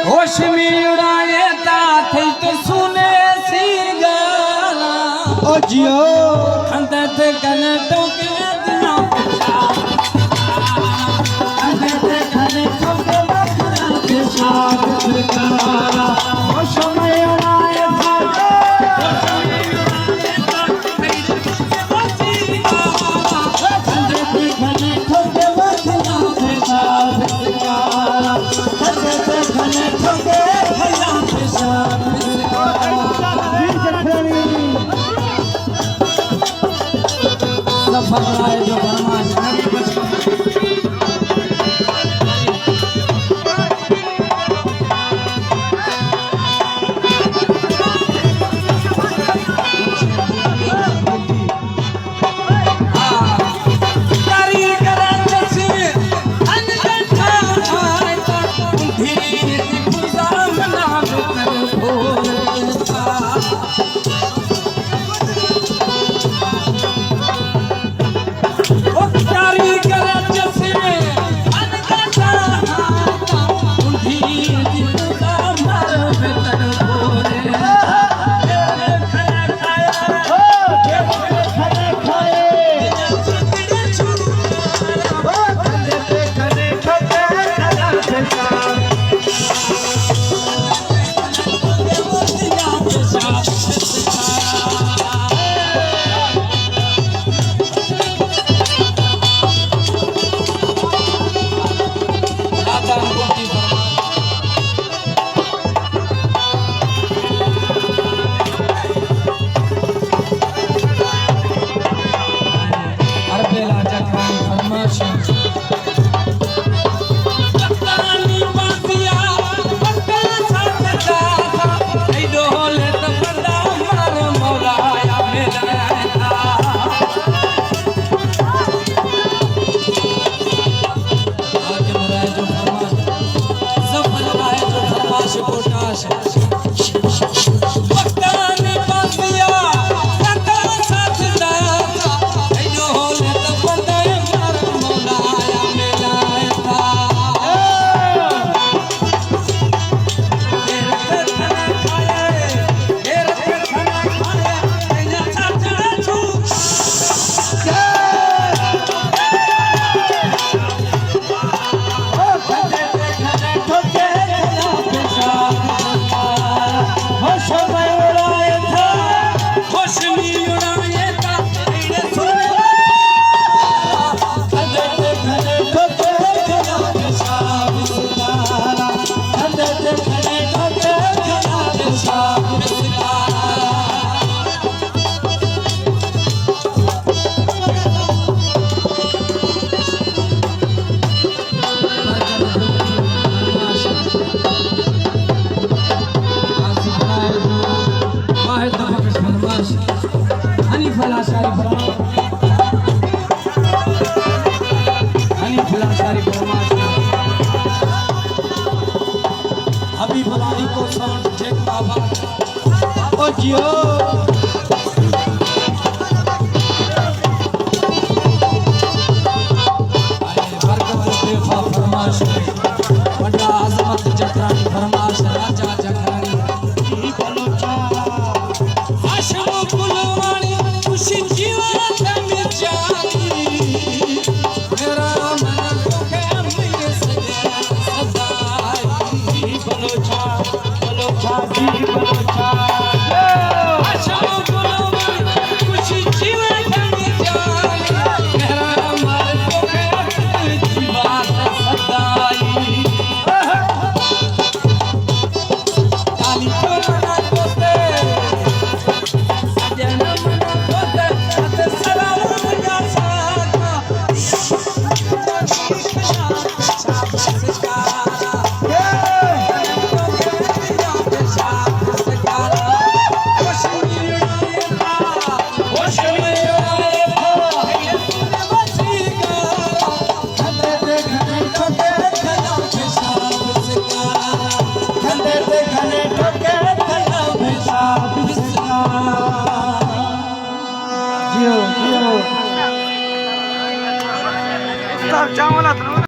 होश में उड़ाए थे तो सुने सीगाला ओ जियो खंदत कनटों के दिना खंदत कनटों के दिना के साथ सरकारा होश में उड़ाए था जो अभी भलाई को साउंड चेक बाबा ओ जियो फरमाश बड़ा आजमत जकरानी फरमाश राजा जकरानी आशम कुलवाणी खुशी जीवन में जाती मेरा मन तो के मिल सके सदाई बलोचा बलोचा जी बलोचा आशम कुलवाणी खुशी जीवन में जाती मेरा मन तो के जीवन सदाई ताली कोना कोते सजना मन कोते अत सलाम या साका चावल